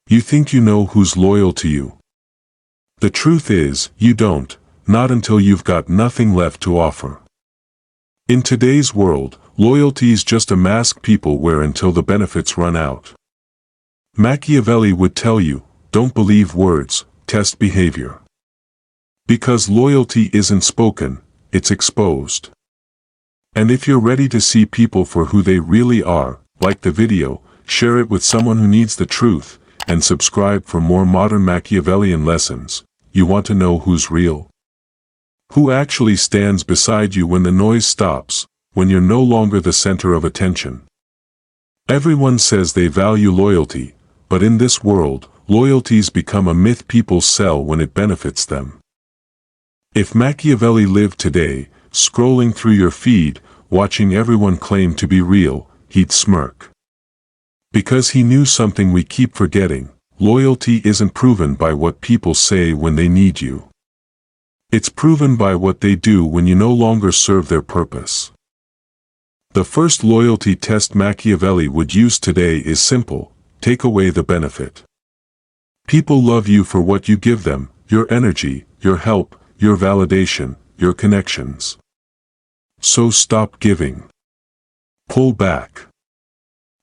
You think you know who's loyal to you. The truth is, you don't, not until you've got nothing left to offer. In today's world, loyalty is just a mask people wear until the benefits run out. Machiavelli would tell you, don't believe words, test behavior. Because loyalty isn't spoken, it's exposed. And if you're ready to see people for who they really are, like the video, share it with someone who needs the truth, and subscribe for more modern Machiavellian lessons. You want to know who's real? Who actually stands beside you when the noise stops, when you're no longer the center of attention? Everyone says they value loyalty, but in this world, loyalties become a myth people sell when it benefits them. If Machiavelli lived today, scrolling through your feed, watching everyone claim to be real, he'd smirk. Because he knew something we keep forgetting: loyalty isn't proven by what people say when they need you. It's proven by what they do when you no longer serve their purpose. The first loyalty test Machiavelli would use today is simple: take away the benefit. People love you for what you give them: your energy, your help, your validation, your connections. So stop giving. Pull back.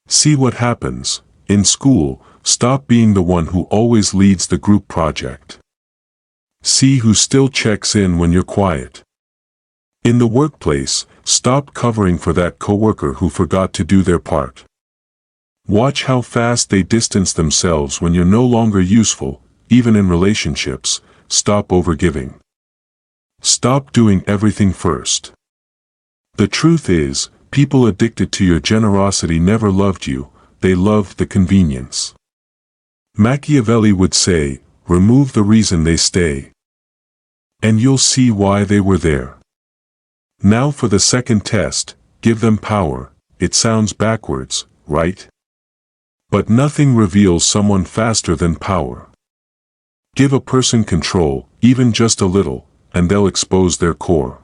See what happens. In school, stop being the one who always leads the group project. See who still checks in when you're quiet. In the workplace, stop covering for that coworker who forgot to do their part. Watch how fast they distance themselves when you're no longer useful. Even in relationships, stop overgiving. Stop doing everything first. The truth is, people addicted to your generosity never loved you, they loved the convenience. Machiavelli would say, remove the reason they stay. And you'll see why they were there. Now for the second test: give them power. It sounds backwards, right? But nothing reveals someone faster than power. Give a person control, even just a little, and they'll expose their core.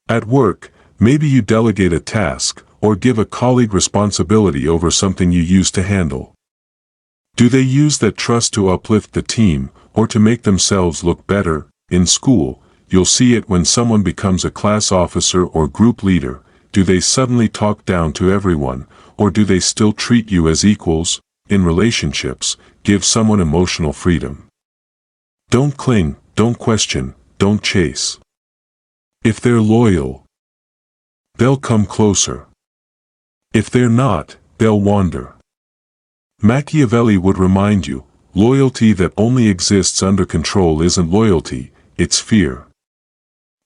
At work, maybe you delegate a task, or give a colleague responsibility over something you used to handle. Do they use that trust to uplift the team, or to make themselves look better? In school, you'll see it when someone becomes a class officer or group leader. Do they suddenly talk down to everyone, or do they still treat you as equals? In relationships, give someone emotional freedom. Don't cling, don't question, don't chase. If they're loyal, they'll come closer. If they're not, they'll wander. Machiavelli would remind you, loyalty that only exists under control isn't loyalty, it's fear.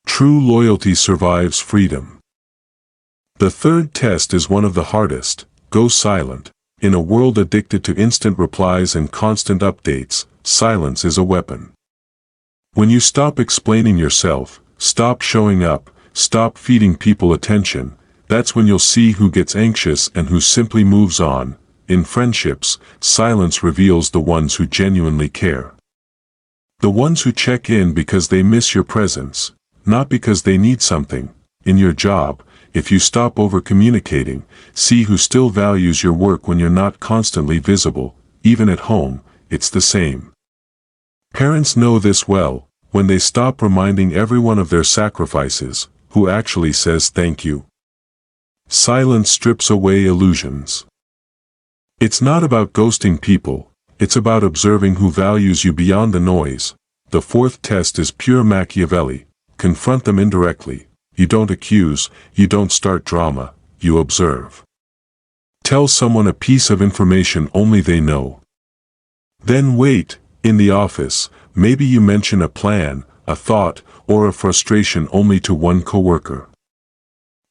True loyalty survives freedom. The third test is one of the hardest: go silent. In a world addicted to instant replies and constant updates, silence is a weapon. When you stop explaining yourself, stop showing up, stop feeding people attention, that's when you'll see who gets anxious and who simply moves on. In friendships, silence reveals the ones who genuinely care. The ones who check in because they miss your presence, not because they need something. In your job, if you stop over-communicating, see who still values your work when you're not constantly visible. Even at home, it's the same. Parents know this well: when they stop reminding everyone of their sacrifices, who actually says thank you? Silence strips away illusions. It's not about ghosting people, it's about observing who values you beyond the noise. The fourth test is pure Machiavelli: confront them indirectly. You don't accuse, you don't start drama, you observe. Tell someone a piece of information only they know. Then wait. In the office, maybe you mention a plan, a thought, or a frustration only to one coworker.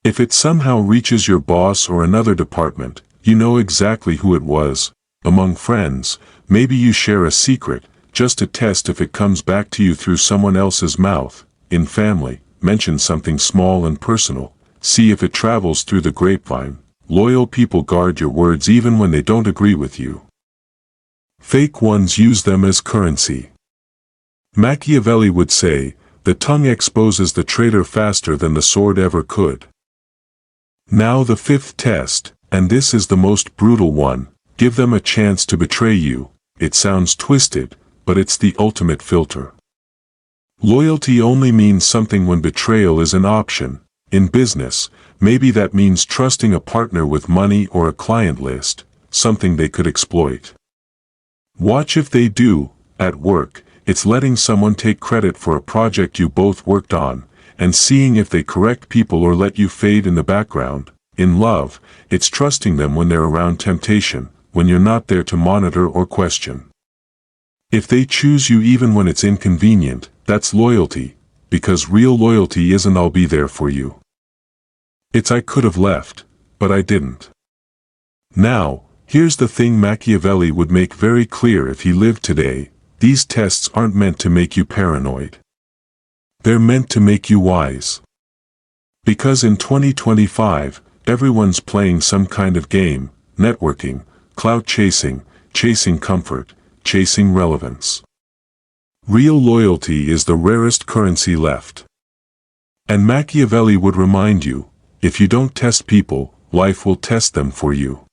If it somehow reaches your boss or another department, you know exactly who it was. Among friends, maybe you share a secret, just to test if it comes back to you through someone else's mouth. In family, mention something small and personal, see if it travels through the grapevine. Loyal people guard your words even when they don't agree with you. Fake ones use them as currency. Machiavelli would say, the tongue exposes the traitor faster than the sword ever could. Now the fifth test, and this is the most brutal one: give them a chance to betray you. It sounds twisted, but it's the ultimate filter. Loyalty only means something when betrayal is an option. In business, maybe that means trusting a partner with money or a client list, something they could exploit. Watch if they do. At work, it's letting someone take credit for a project you both worked on, and seeing if they correct people or let you fade in the background. In love, it's trusting them when they're around temptation, when you're not there to monitor or question. If they choose you even when it's inconvenient, that's loyalty, because real loyalty isn't "I'll be there for you." It's "I could have left, but I didn't." Now, here's the thing Machiavelli would make very clear if he lived today: these tests aren't meant to make you paranoid. They're meant to make you wise. Because in 2025, everyone's playing some kind of game: networking, clout chasing, chasing comfort, chasing relevance. Real loyalty is the rarest currency left. And Machiavelli would remind you, if you don't test people, life will test them for you.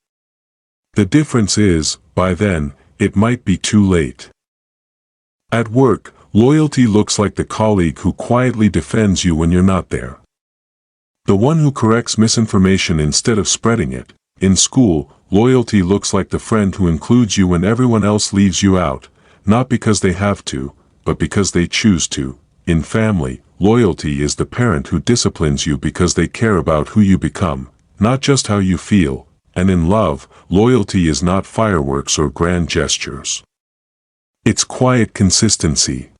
The difference is, by then, it might be too late. At work, loyalty looks like the colleague who quietly defends you when you're not there. The one who corrects misinformation instead of spreading it. In school, loyalty looks like the friend who includes you when everyone else leaves you out, not because they have to, but because they choose to. In family, loyalty is the parent who disciplines you because they care about who you become, not just how you feel. And in love, loyalty is not fireworks or grand gestures. It's quiet consistency.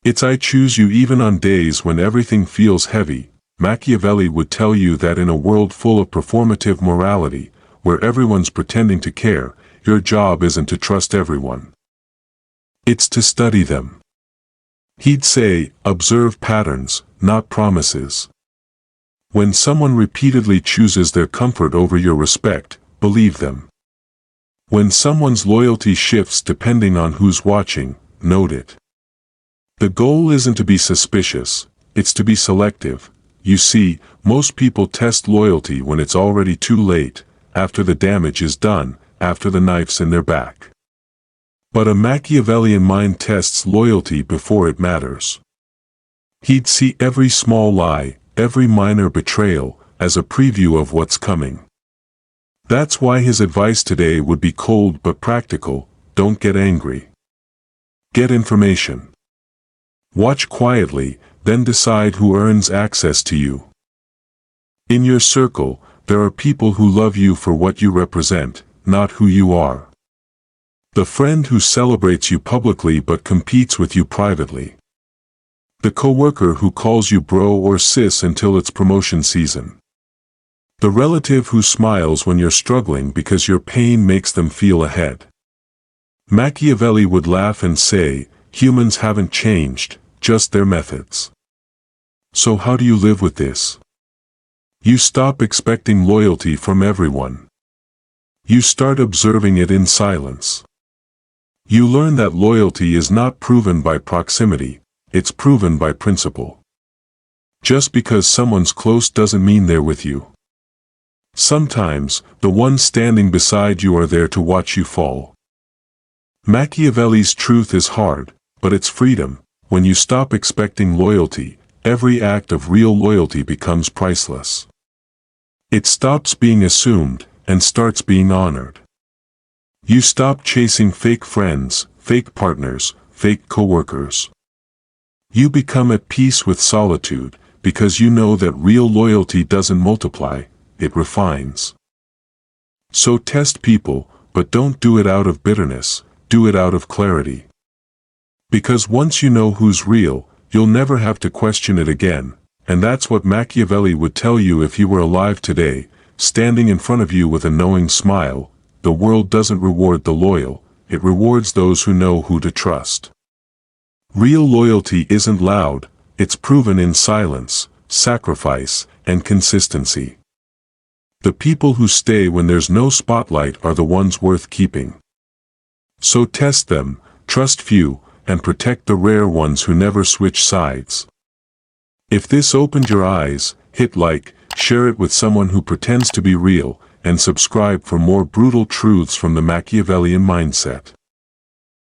It's "I choose you even on days when everything feels heavy." Machiavelli would tell you that in a world full of performative morality, where everyone's pretending to care, your job isn't to trust everyone. It's to study them. He'd say, observe patterns, not promises. When someone repeatedly chooses their comfort over your respect, believe them. When someone's loyalty shifts depending on who's watching, note it. The goal isn't to be suspicious, it's to be selective. You see, most people test loyalty when it's already too late, after the damage is done, after the knife's in their back. But a Machiavellian mind tests loyalty before it matters. He'd see every small lie, every minor betrayal, as a preview of what's coming. That's why his advice today would be cold but practical: don't get angry. Get information. Watch quietly, then decide who earns access to you. In your circle, there are people who love you for what you represent, not who you are. The friend who celebrates you publicly but competes with you privately. The coworker who calls you bro or sis until it's promotion season. The relative who smiles when you're struggling because your pain makes them feel ahead. Machiavelli would laugh and say, humans haven't changed, just their methods. So how do you live with this? You stop expecting loyalty from everyone. You start observing it in silence. You learn that loyalty is not proven by proximity, it's proven by principle. Just because someone's close doesn't mean they're with you. Sometimes, the ones standing beside you are there to watch you fall. Machiavelli's truth is hard, but it's freedom. When you stop expecting loyalty, every act of real loyalty becomes priceless. It stops being assumed, and starts being honored. You stop chasing fake friends, fake partners, fake coworkers. You become at peace with solitude, because you know that real loyalty doesn't multiply, it refines. So test people, but don't do it out of bitterness, do it out of clarity. Because once you know who's real, you'll never have to question it again, and that's what Machiavelli would tell you if he were alive today, standing in front of you with a knowing smile. The world doesn't reward the loyal, it rewards those who know who to trust. Real loyalty isn't loud, it's proven in silence, sacrifice, and consistency. The people who stay when there's no spotlight are the ones worth keeping. So test them, trust few, and protect the rare ones who never switch sides. If this opened your eyes, hit like, share it with someone who pretends to be real, and subscribe for more brutal truths from the Machiavellian mindset.